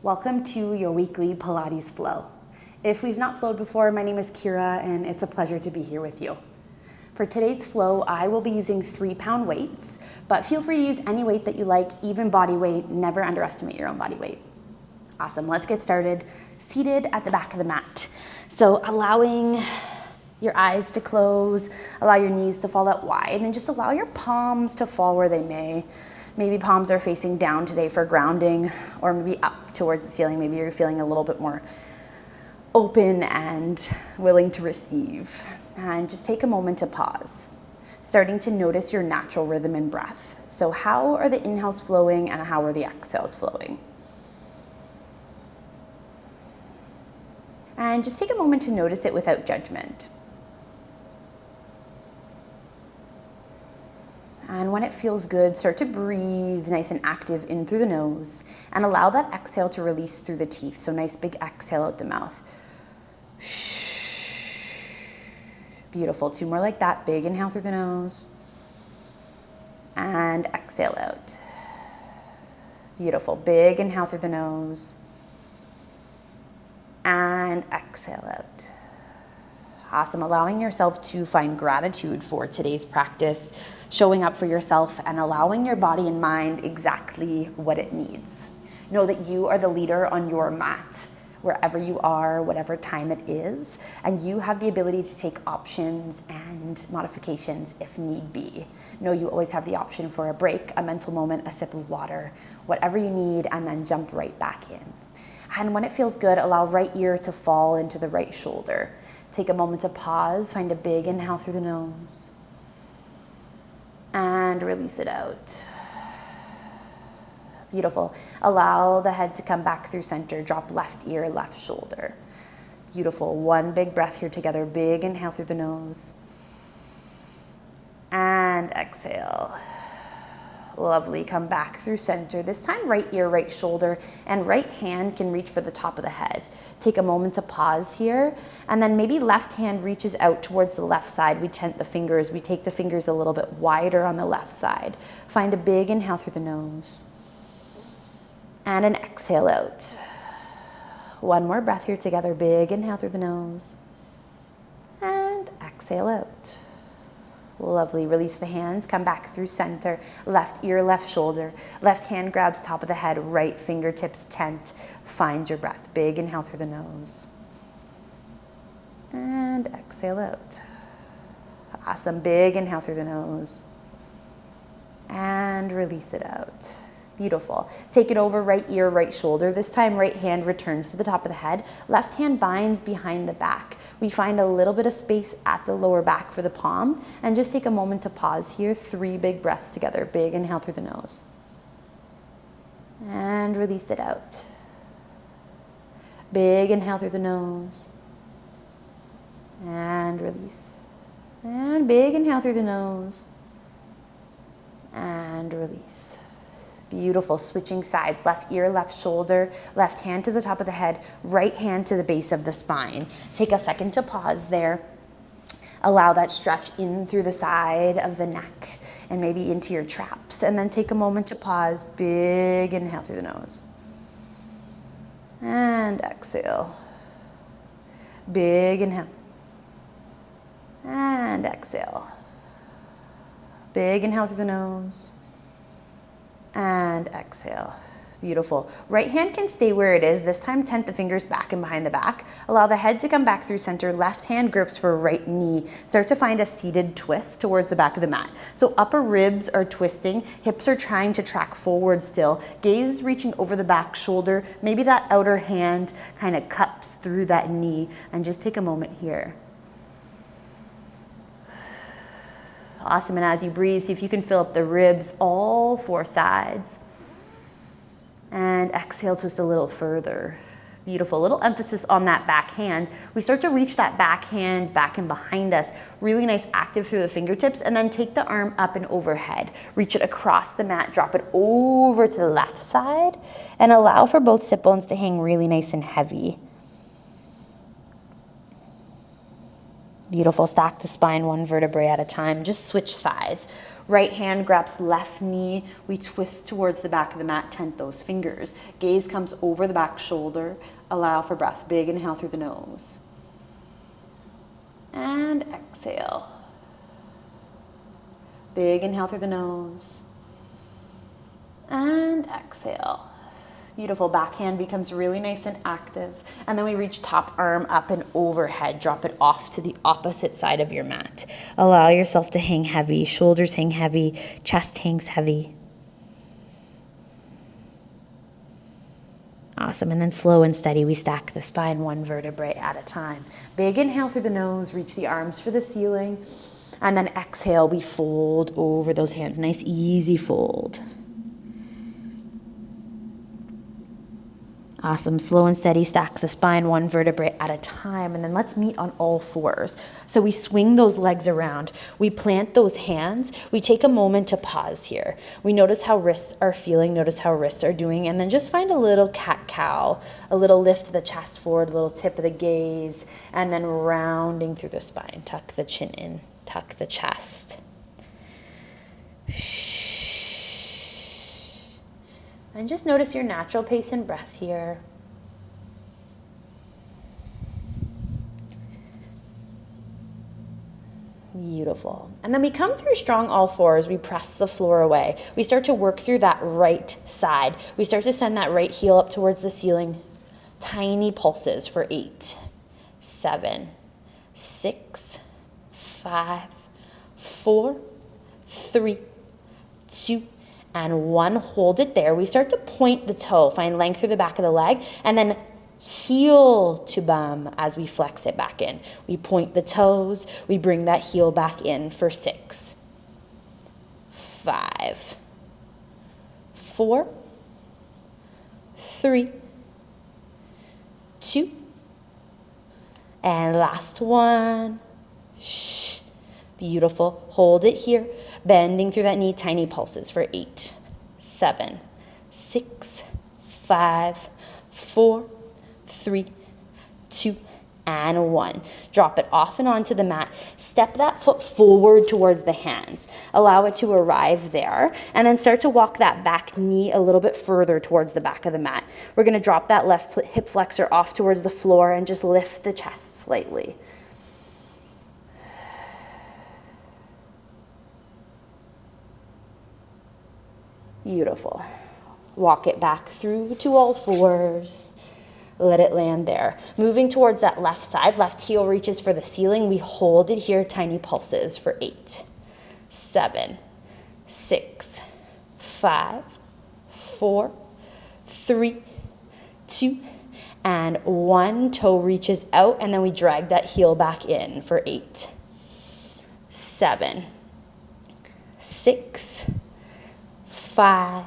Welcome to your weekly Pilates flow. If we've not flowed before, my name is Kira and it's a pleasure to be here with you. For today's flow, I will be using 3-pound weights, but feel free to use any weight that you like, even body weight. Never underestimate your own body weight. Awesome, let's get started. Seated at the back of the mat. So allowing your eyes to close, allow your knees to fall out wide, and just allow your palms to fall where they may. Maybe palms are facing down today for grounding, or maybe up towards the ceiling. Maybe you're feeling a little bit more open and willing to receive. And just take a moment to pause, starting to notice your natural rhythm and breath. So how are the inhales flowing and how are the exhales flowing? And just take a moment to notice it without judgment. And when it feels good, start to breathe nice and active in through the nose and allow that exhale to release through the teeth. So nice big exhale out the mouth. Beautiful. 2 more like that. Big inhale through the nose and exhale out. Beautiful. Big inhale through the nose and exhale out. Awesome. Allowing yourself to find gratitude for today's practice, showing up for yourself and allowing your body and mind exactly what it needs. Know that you are the leader on your mat, wherever you are, whatever time it is, and you have the ability to take options and modifications if need be. Know you always have the option for a break, a mental moment, a sip of water, whatever you need, and then jump right back in. And when it feels good, allow right ear to fall into the right shoulder. Take a moment to pause, find a big inhale through the nose, and release it out. Beautiful. Allow the head to come back through center. Drop left ear, left shoulder. Beautiful. 1 big breath here together. Big inhale through the nose, and exhale. Lovely. Come back through center. This time, right ear, right shoulder, and right hand can reach for the top of the head. Take a moment to pause here, and then maybe left hand reaches out towards the left side. We tent the fingers. We take the fingers a little bit wider on the left side. Find a big inhale through the nose, and an exhale out. 1 more breath here together. Big inhale through the nose, and exhale out. Lovely. Release the hands, come back through center, left ear, left shoulder, left hand grabs top of the head, right fingertips tent. Find your breath. Big inhale through the nose and exhale out. Awesome. Big inhale through the nose and release it out. Beautiful. Take it over right ear, right shoulder. This time, right hand returns to the top of the head. Left hand binds behind the back. We find a little bit of space at the lower back for the palm. And just take a moment to pause here. 3 big breaths together. Big inhale through the nose. And release it out. Big inhale through the nose. And release. And big inhale through the nose. And release. Beautiful. Switching sides. Left ear, left shoulder, left hand to the top of the head, right hand to the base of the spine. Take a second to pause there. Allow that stretch in through the side of the neck and maybe into your traps. And then take a moment to pause. Big inhale through the nose. And exhale. Big inhale. And exhale. Big inhale through the nose. And exhale. Beautiful. Right hand can stay where it is. This time, tent the fingers back and behind the back. Allow the head to come back through center. Left hand grips for right knee. Start to find a seated twist towards the back of the mat. So upper ribs are twisting. Hips are trying to track forward still. Gaze is reaching over the back shoulder. Maybe that outer hand kind of cups through that knee. And just take a moment here. Awesome. And as you breathe, see if you can fill up the ribs, all 4 sides. And exhale, twist a little further. Beautiful. Little emphasis on that back hand. We start to reach that back hand back and behind us. Really nice active through the fingertips. And then take the arm up and overhead. Reach it across the mat. Drop it over to the left side. And allow for both sit bones to hang really nice and heavy. Beautiful. Stack the spine one vertebrae at a time. Just switch sides. Right hand grabs left knee. We twist towards the back of the mat, tent those fingers. Gaze comes over the back shoulder. Allow for breath. Big inhale through the nose. And exhale. Big inhale through the nose. And exhale. Beautiful. Backhand becomes really nice and active. And then we reach top arm up and overhead. Drop it off to the opposite side of your mat. Allow yourself to hang heavy. Shoulders hang heavy. Chest hangs heavy. Awesome. And then slow and steady, we stack the spine one vertebrae at a time. Big inhale through the nose. Reach the arms for the ceiling. And then exhale, we fold over those hands. Nice, easy fold. Awesome. Slow and steady, stack the spine one vertebrae at a time. And then let's meet on all fours. So we swing those legs around. We plant those hands. We take a moment to pause here. We notice how wrists are feeling, notice how wrists are doing, and then just find a little cat-cow, a little lift of the chest forward, a little tip of the gaze, and then rounding through the spine. Tuck the chin in, tuck the chest. And just notice your natural pace and breath here. Beautiful. And then we come through strong all fours. We press the floor away. We start to work through that right side. We start to send that right heel up towards the ceiling. Tiny pulses for 8, 7, 6, 5, 4, 3, 2, and 1. Hold it there. We start to point the toe, find length through the back of the leg, and then heel to bum as we flex it back in. We point the toes, we bring that heel back in for 6, 5, 4, 3, 2, and last one. Beautiful. Hold it here. Bending through that knee, tiny pulses for 8, 7, 6, 5, 4, 3, 2, and 1. Drop it off and onto the mat. Step that foot forward towards the hands. Allow it to arrive there, and then start to walk that back knee a little bit further towards the back of the mat. We're going to drop that left hip flexor off towards the floor and just lift the chest slightly. Beautiful. Walk it back through to all fours. Let it land there. Moving towards that left side, left heel reaches for the ceiling. We hold it here, tiny pulses for 8, 7, 6, 5, 4, 3, 2, and 1. Toe reaches out, and then we drag that heel back in for 8, 7, 6, 5,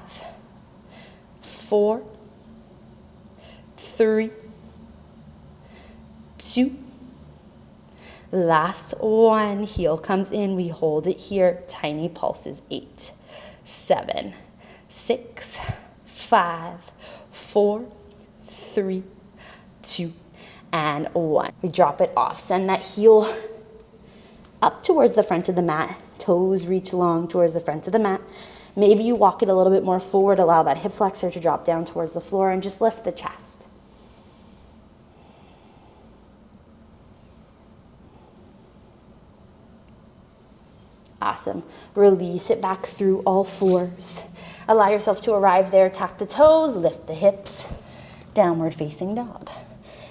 4, 3, 2. Last one. Heel comes in. We hold it here. Tiny pulses. 8, 7, 6, 5, 4, 3, 2, and 1. We drop it off. Send that heel up towards the front of the mat. Toes reach long towards the front of the mat. Maybe you walk it a little bit more forward. Allow that hip flexor to drop down towards the floor and just lift the chest. Awesome. Release it back through all fours. Allow yourself to arrive there. Tuck the toes, lift the hips. Downward facing dog.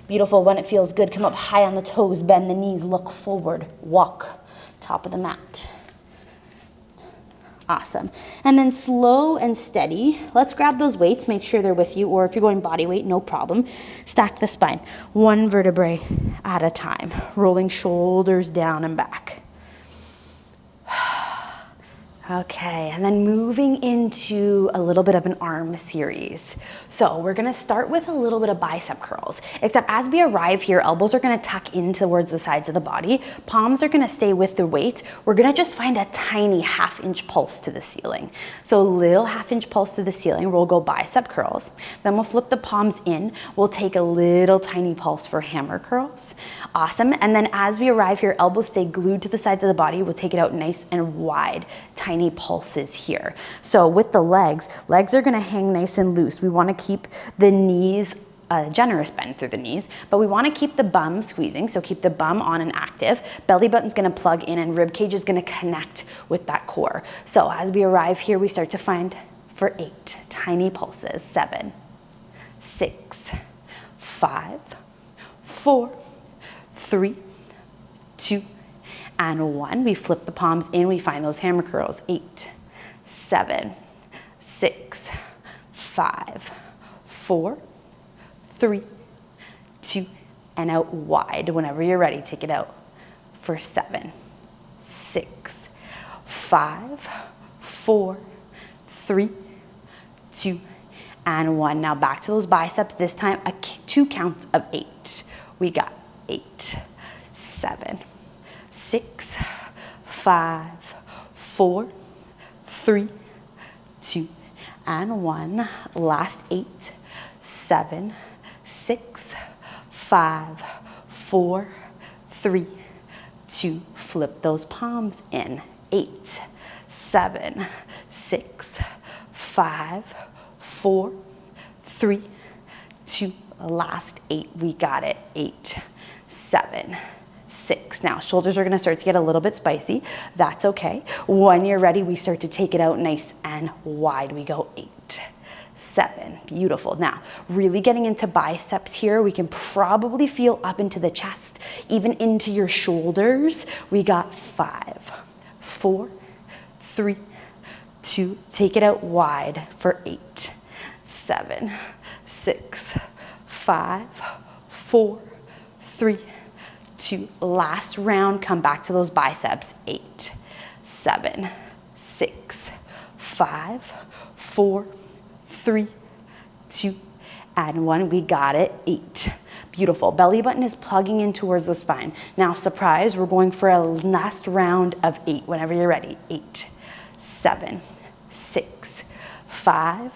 Beautiful. When it feels good, come up high on the toes, bend the knees, look forward, walk. Top of the mat. Awesome. And then slow and steady. Let's grab those weights. Make sure they're with you, or if you're going body weight, no problem. Stack the spine. 1 vertebrae at a time. Rolling shoulders down and back. Okay, and then moving into a little bit of an arm series. So we're gonna start with a little bit of bicep curls, except as we arrive here, elbows are gonna tuck in towards the sides of the body, palms are gonna stay with the weight. We're gonna just find a tiny 1/2 inch pulse to the ceiling. So a little 1/2 inch pulse to the ceiling, we'll go bicep curls. Then we'll flip the palms in, we'll take a little tiny pulse for hammer curls. Awesome, and then as we arrive here, elbows stay glued to the sides of the body, we'll take it out nice and wide, tiny pulses here. So with the legs are gonna hang nice and loose. We wanna keep the knees, generous bend through the knees, but we wanna keep the bum squeezing, so keep the bum on and active. Belly button's gonna plug in and rib cage is gonna connect with that core. So as we arrive here, we start to find for 8 tiny pulses. 7, 6, 5, 4, 3, 2, and 1. We flip the palms in, we find those hammer curls. 8, 7, 6, 5, 4, 3, 2, and out wide. Whenever you're ready, take it out for 7, 6, 5, 4, 3, 2, and 1. Now back to those biceps, this time 2 counts of 8. We got 8, 7, 6, 5, 4, 3, 2, and 1. Last 8, 7, 6, 5, 4, 3, 2. Flip those palms in. 8, 7, 6, 5, 4, 3, 2. Last 8. We got it. 8, 7, 6. Now shoulders are gonna start to get a little bit spicy. That's okay. When you're ready, we start to take it out nice and wide. We go 8, 7. Beautiful. Now, really getting into biceps here. We can probably feel up into the chest, even into your shoulders. We got 5, 4, 3, 2. Take it out wide for 8, 7, 6, 5, 4, 3, 2. Last round, come back to those biceps. 8, 7, 6, 5, 4, 3, 2, and 1. We got it. 8. Beautiful. Belly button is plugging in towards the spine. Now, surprise, we're going for a last round of 8. Whenever you're ready. 8, 7, 6, 5,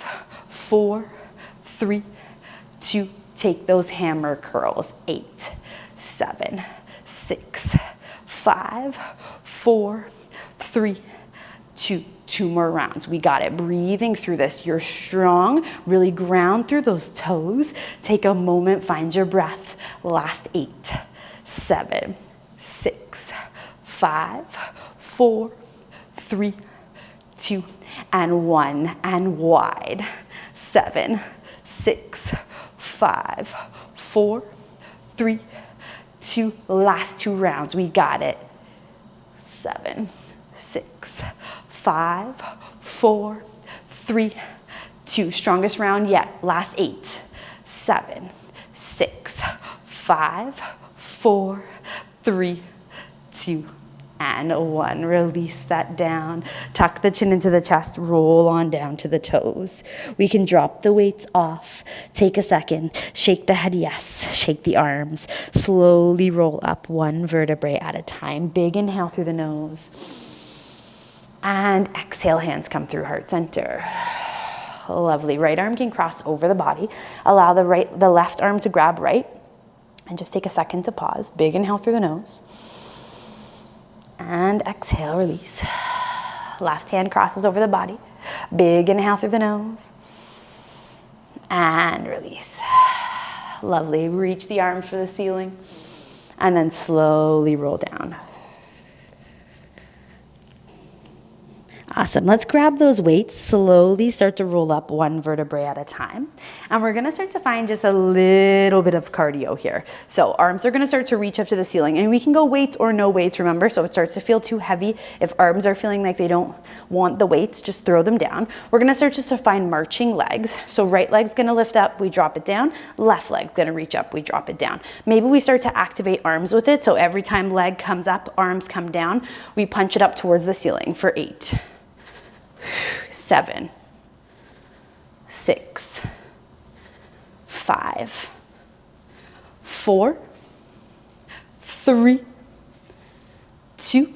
4, 3, 2. Take those hammer curls. 8, 7, 6, 5, 4, 3, 2. 2 more rounds. We got it. Breathing through this. You're strong. Really ground through those toes. Take a moment. Find your breath. Last 8, 7, 6, 5, 4, 3, 2, and 1. And wide. 7, 6, 5, 4, 3, 2. Last 2 rounds. We got it. 7, 6, 5, 4, 3, 2. Strongest round yet. Last 8, 7, 6, 5, 4, 3, 2, and 1. Release that down. Tuck the chin into the chest. Roll on down to the toes. We can drop the weights off. Take a second. Shake the head, yes. Shake the arms. Slowly roll up 1 vertebrae at a time. Big inhale through the nose. And exhale, hands come through heart center. Lovely. Right arm can cross over the body. Allow the left arm to grab right. And just take a second to pause. Big inhale through the nose. And exhale, release. Left hand crosses over the body. Big inhale through the nose. And release. Lovely. Reach the arms for the ceiling. And then slowly roll down. Awesome. Let's grab those weights, slowly start to roll up 1 vertebrae at a time. And we're going to start to find just a little bit of cardio here. So arms are going to start to reach up to the ceiling, and we can go weights or no weights, remember, so it starts to feel too heavy. If arms are feeling like they don't want the weights, just throw them down. We're going to start just to find marching legs. So right leg's going to lift up, we drop it down. Left leg's going to reach up, we drop it down. Maybe we start to activate arms with it. So every time leg comes up, arms come down, we punch it up towards the ceiling for 8, 7, 6, 5, 4, 3, 2,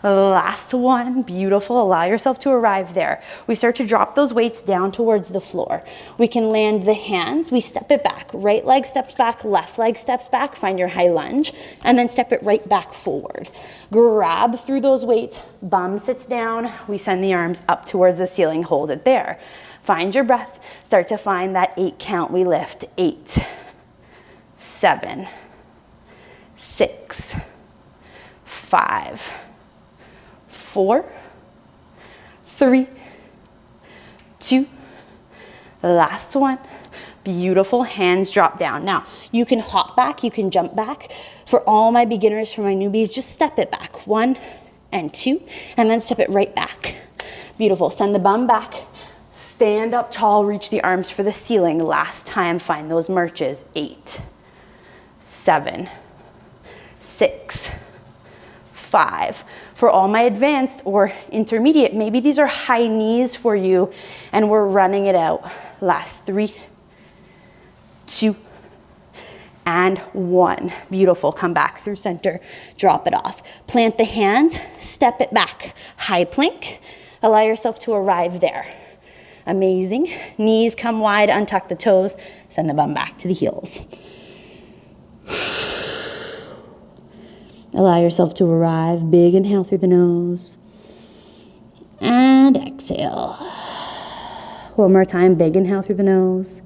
last one. Beautiful. Allow yourself to arrive there. We start to drop those weights down towards the floor. We can land the hands. We step it back. Right leg steps back, left leg steps back. Find your high lunge and then step it right back forward. Grab through those weights. Bum sits down. We send the arms up towards the ceiling. Hold it there. Find your breath. Start to find that 8 count. We lift. 8, 7, 6, 5, 4, 3, 2, last one. Beautiful. Hands drop down. Now, you can hop back, you can jump back. For all my beginners, for my newbies, just step it back. 1 and 2, and then step it right back. Beautiful. Send the bum back. Stand up tall, reach the arms for the ceiling. Last time, find those marches. 8, 7, 6, 5. For all my advanced or intermediate, maybe these are high knees for you and we're running it out. Last 3, 2, and 1. Beautiful. Come back through center, drop it off. Plant the hands, step it back. High plank, allow yourself to arrive there. Amazing. Knees come wide, untuck the toes, send the bum back to the heels. Allow yourself to arrive. Big inhale through the nose. And exhale. One more time. Big inhale through the nose.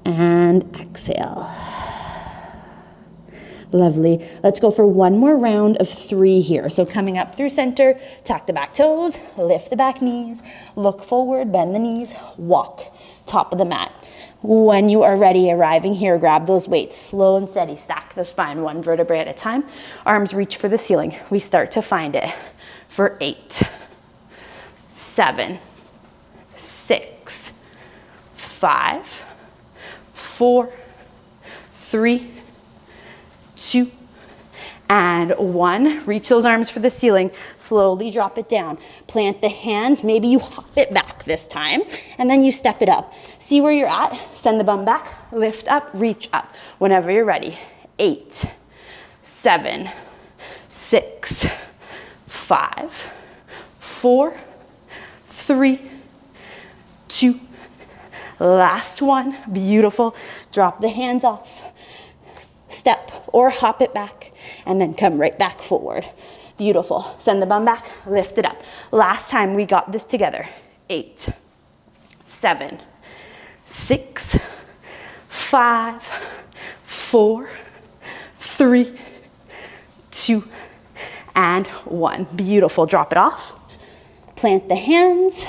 And exhale. Lovely. Let's go for one more round of 3 here. So coming up through center, tuck the back toes, lift the back knees, look forward, bend the knees, walk, top of the mat. When you are ready, arriving here, grab those weights, slow and steady, stack the spine, 1 vertebrae at a time. Arms reach for the ceiling. We start to find it for 8, 7, 6, 5, 4, 3, 2, and 1. Reach those arms for the ceiling. Slowly drop it down. Plant the hands. Maybe you hop it back this time, and then you step it up. See where you're at. Send the bum back. Lift up, reach up. Whenever you're ready. 8, 7, 6, 5, 4, 3, 2. Last one. Beautiful. Drop the hands off. Step or hop it back and then come right back forward. Beautiful. Send the bum back, lift it up. Last time we got this together. 8, 7, 6, 5, 4, 3, 2, and 1. Beautiful. Drop it off. Plant the hands.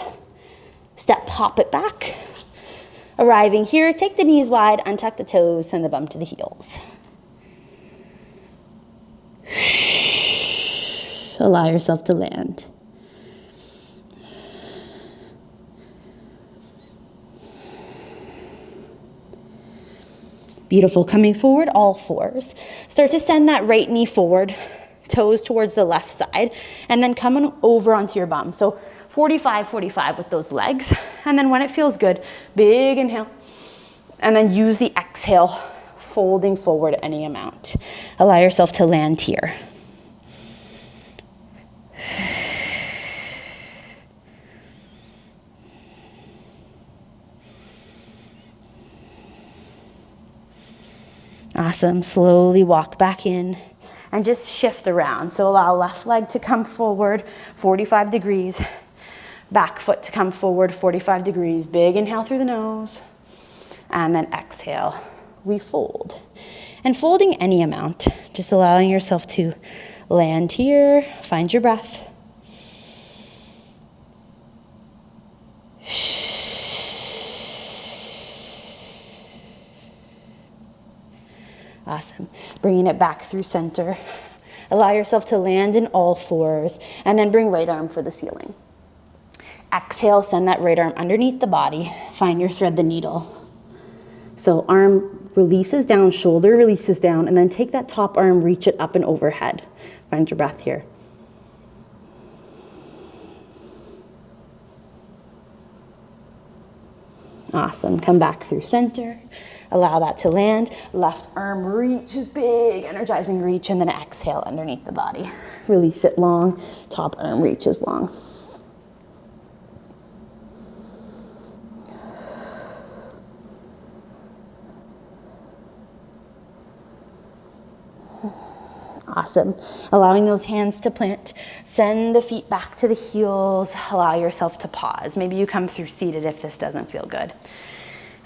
Step, hop it back. Arriving here, take the knees wide, untuck the toes, send the bum to the heels. Allow yourself to land. Beautiful. Coming forward, all fours. Start to send that right knee forward, toes towards the left side, and then coming over onto your bum. So 45 with those legs. And then when it feels good, big inhale, and then use the exhale, folding forward any amount. Allow yourself to land here. Awesome. Slowly walk back in and just shift around. So allow left leg to come forward, 45 degrees. Back foot to come forward, 45 degrees. Big inhale through the nose. And then exhale. We fold. And folding any amount, just allowing yourself to land here. Find your breath. Awesome. Bringing it back through center. Allow yourself to land in all fours and then bring right arm for the ceiling. Exhale, send that right arm underneath the body. Find your thread the needle. So arm releases down, shoulder releases down, and then take that top arm, reach it up and overhead. Find your breath here. Awesome. Come back through center. Allow that to land. Left arm reaches big, energizing reach, and then exhale underneath the body. Release it long. Top arm reaches long. Awesome. Allowing those hands to plant. Send the feet back to the heels. Allow yourself to pause. Maybe you come through seated if this doesn't feel good.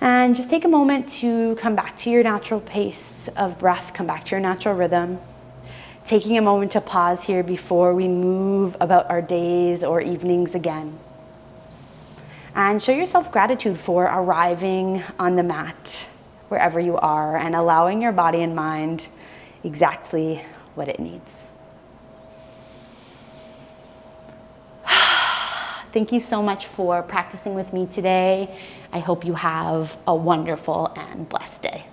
And just take a moment to come back to your natural pace of breath. Come back to your natural rhythm. Taking a moment to pause here before we move about our days or evenings again. And show yourself gratitude for arriving on the mat wherever you are and allowing your body and mind exactly what it needs. Thank you so much for practicing with me today. I hope you have a wonderful and blessed day.